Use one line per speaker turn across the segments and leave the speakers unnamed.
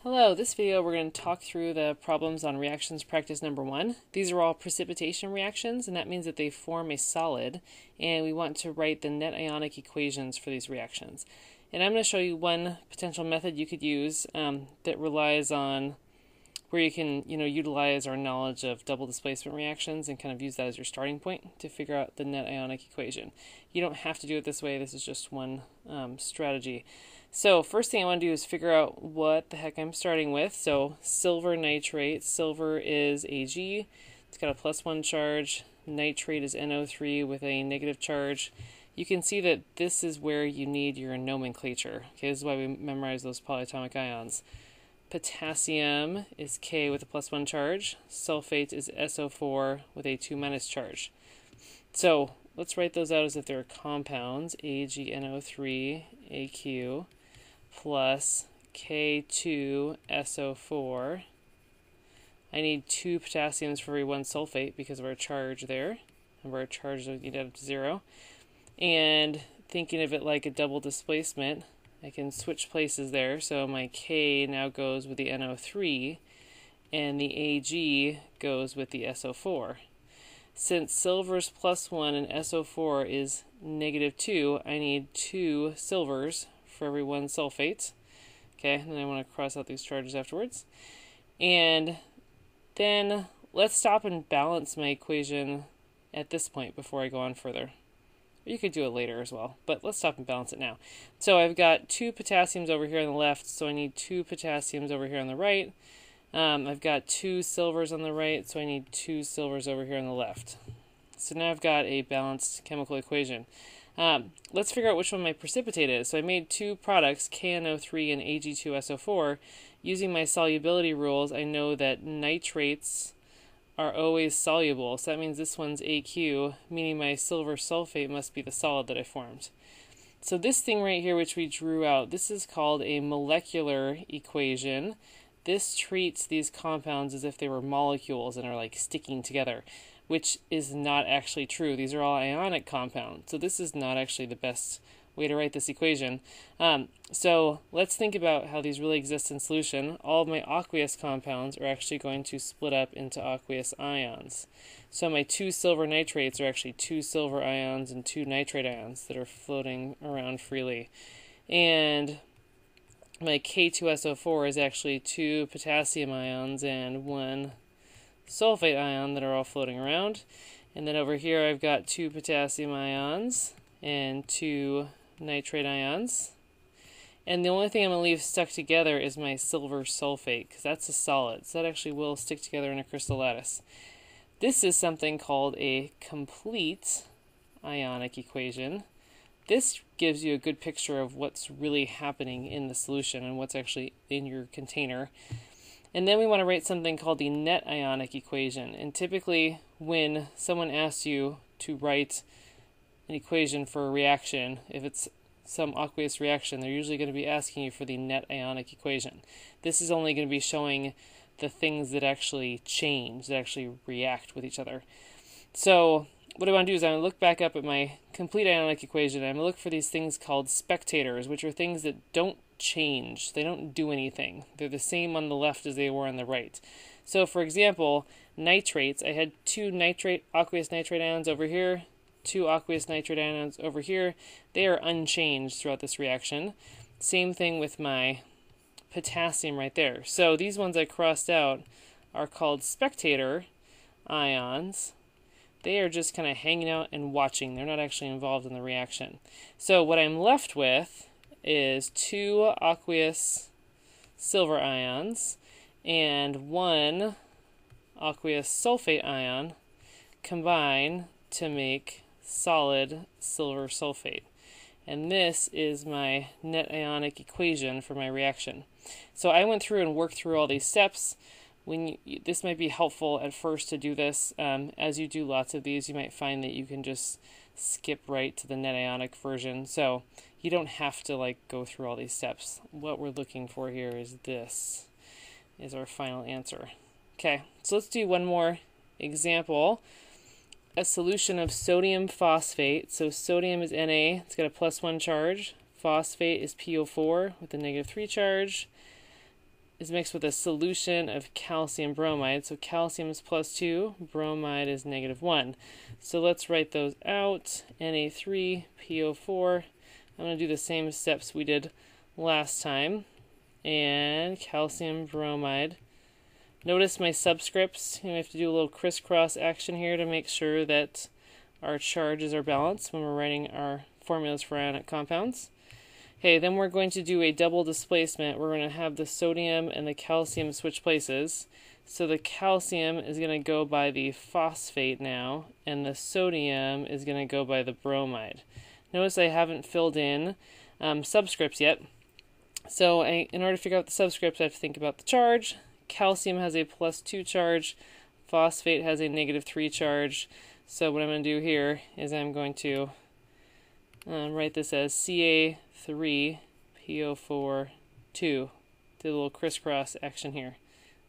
Hello, this video we're going to talk through the problems on reactions practice number 1. These are all precipitation reactions, and that means that they form a solid, and we want to write the net ionic equations for these reactions. And I'm going to show you one potential method you could use that relies on where you can utilize our knowledge of double displacement reactions and kind of use that as your starting point to figure out the net ionic equation. You don't have to do it this way, this is just one strategy. So first thing I want to do is figure out what the heck I'm starting with. So silver nitrate, silver is Ag, it's got a +1 charge, nitrate is NO3 with a negative charge. You can see that this is where you need your nomenclature. Okay, this is why we memorize those polyatomic ions. Potassium is K with a +1 charge, sulfate is SO4 with a 2- charge. So let's write those out as if they're compounds, AgNO3, AQ, plus K2SO4. I need 2 potassiums for every 1 sulfate because of our charge there. Remember our charge would get up to 0. And thinking of it like a double displacement, I can switch places there. So my K now goes with the NO3 and the Ag goes with the SO4. Since silver's +1 and SO4 is -2, I need 2 silvers for every 1 sulfate. Okay, and then I want to cross out these charges afterwards. And then let's stop and balance my equation at this point before I go on further. You could do it later as well, but let's stop and balance it now. So I've got 2 potassiums over here on the left, so I need 2 potassiums over here on the right. I've got 2 silvers on the right, so I need 2 silvers over here on the left. So now I've got a balanced chemical equation. Let's figure out which one my precipitate is. So I made 2 products, KNO3 and Ag2SO4. Using my solubility rules, I know that nitrates are always soluble. So that means this one's AQ, meaning my silver sulfate must be the solid that I formed. So this thing right here, which we drew out, this is called a molecular equation. This treats these compounds as if they were molecules and are like sticking together, which is not actually true. These are all ionic compounds. So this is not actually the best way to write this equation. So let's think about how these really exist in solution. All of my aqueous compounds are actually going to split up into aqueous ions. So my 2 silver nitrates are actually 2 silver ions and 2 nitrate ions that are floating around freely. And my K2SO4 is actually 2 potassium ions and 1 sulfate ion that are all floating around. And then over here I've got 2 potassium ions and 2 nitrate ions. And the only thing I'm going to leave stuck together is my silver sulfate, because that's a solid. So that actually will stick together in a crystal lattice. This is something called a complete ionic equation. This gives you a good picture of what's really happening in the solution and what's actually in your container. And then we want to write something called the net ionic equation. And typically when someone asks you to write an equation for a reaction, if it's some aqueous reaction, they're usually going to be asking you for the net ionic equation. This is only going to be showing the things that actually change, that actually react with each other. So what I want to do is I'm going to look back up at my complete ionic equation. I'm going to look for these things called spectators, which are things that don't change. They don't do anything. They're the same on the left as they were on the right. So for example, nitrates, I had 2 aqueous nitrate ions over here, 2 aqueous nitrate ions over here. They are unchanged throughout this reaction. Same thing with my potassium right there. So these ones I crossed out are called spectator ions. They are just kind of hanging out and watching. They're not actually involved in the reaction. So what I'm left with is 2 aqueous silver ions and 1 aqueous sulfate ion combine to make solid silver sulfate. And this is my net ionic equation for my reaction. So I went through and worked through all these steps. This might be helpful at first to do this. As you do lots of these, you might find that you can just skip right to the net ionic version. So you don't have to go through all these steps. What we're looking for here is this is our final answer. Okay, so let's do one more example. A solution of sodium phosphate. So sodium is Na, it's got a +1 charge. Phosphate is PO4 with a -3 charge. is mixed with a solution of calcium bromide. So calcium is +2, bromide is -1. So let's write those out. Na3PO4. I'm going to do the same steps we did last time. And calcium bromide. Notice my subscripts. We have to do a little crisscross action here to make sure that our charges are balanced when we're writing our formulas for ionic compounds. Okay, then we're going to do a double displacement. We're going to have the sodium and the calcium switch places. So the calcium is going to go by the phosphate now, and the sodium is going to go by the bromide. Notice I haven't filled in subscripts yet. So in order to figure out the subscripts, I have to think about the charge. Calcium has a +2 charge. Phosphate has a -3 charge. So what I'm going to do here is I'm going to write this as Ca3PO4 2. Do a little crisscross action here.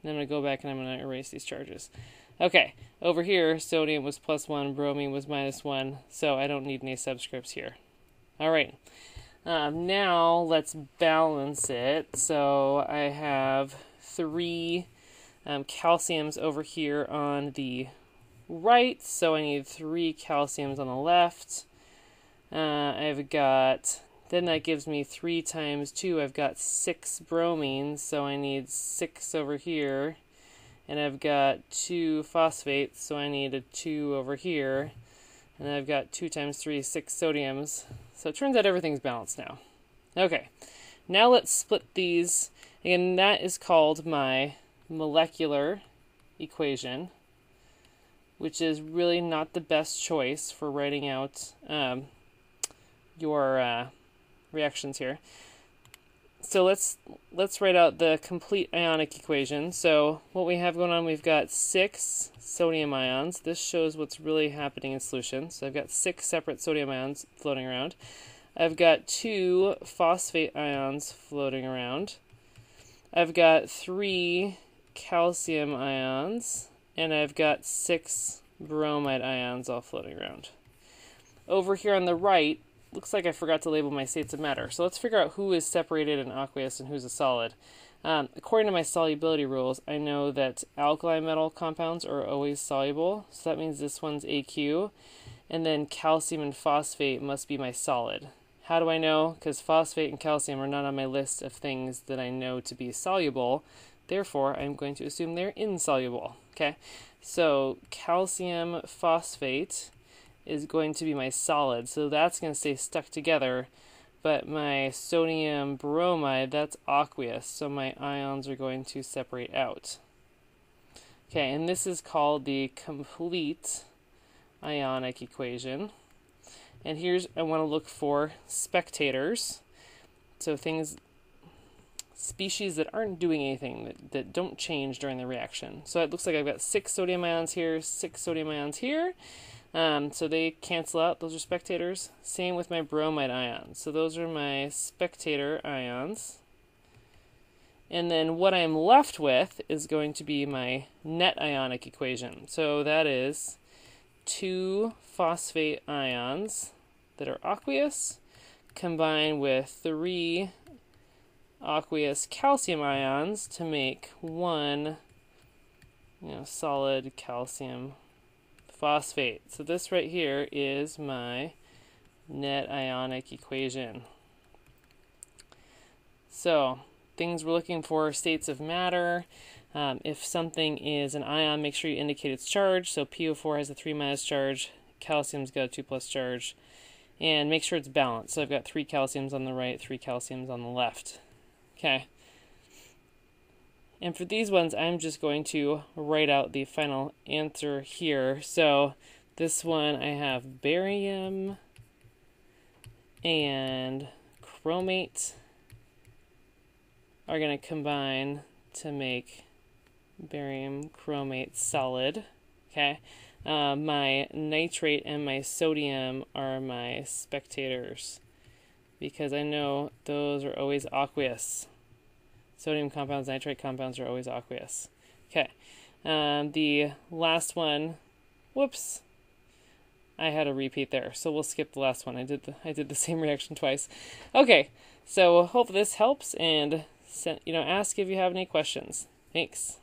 And I'm going to go back and I'm going to erase these charges. Okay, over here, sodium was +1, bromine was -1, so I don't need any subscripts here. All right, now let's balance it. So I have 3 calciums over here on the right, so I need 3 calciums on the left. I've got, then that gives me 3 times 2. I've got 6 bromines, so I need 6 over here. And I've got 2 phosphates, so I need a 2 over here. And I've got 2 times 3, 6 sodiums. So it turns out everything's balanced now. Okay, now let's split these. Again, that is called my molecular equation, which is really not the best choice for writing out your reactions here. So let's write out the complete ionic equation. So what we have going on, we've got 6 sodium ions. This shows what's really happening in solution. So I've got 6 separate sodium ions floating around. I've got 2 phosphate ions floating around. I've got 3 calcium ions, and I've got 6 bromide ions all floating around. Over here on the right, looks like I forgot to label my states of matter. So let's figure out who is separated and aqueous and who's a solid. According to my solubility rules, I know that alkali metal compounds are always soluble. So that means this one's AQ. And then calcium and phosphate must be my solid. How do I know? Because phosphate and calcium are not on my list of things that I know to be soluble. Therefore, I'm going to assume they're insoluble. Okay, so calcium phosphate is going to be my solid, so that's going to stay stuck together. But my sodium bromide, that's aqueous, so my ions are going to separate out. Okay, and this is called the complete ionic equation. And here's, I want to look for spectators. So species that aren't doing anything, that don't change during the reaction. So it looks like I've got 6 sodium ions here, 6 sodium ions here. So they cancel out, those are spectators. Same with my bromide ions. So those are my spectator ions. And then what I'm left with is going to be my net ionic equation. So that is 2 phosphate ions that are aqueous combined with 3 aqueous calcium ions to make 1 solid calcium phosphate. So this right here is my net ionic equation. So things we're looking for, states of matter. If something is an ion, make sure you indicate its charge. So PO4 has a 3- charge, calcium's got a 2+ charge, and make sure it's balanced. So I've got 3 calciums on the right, 3 calciums on the left. Okay. And for these ones, I'm just going to write out the final answer here. So this one, I have barium and chromate are going to combine to make barium chromate solid. Okay. My nitrate and my sodium are my spectators, because I know those are always aqueous. Sodium compounds, nitrate compounds are always aqueous. Okay, the last one, whoops, I had a repeat there, so we'll skip the last one. I did the same reaction twice. Okay, so hope this helps, and ask if you have any questions. Thanks.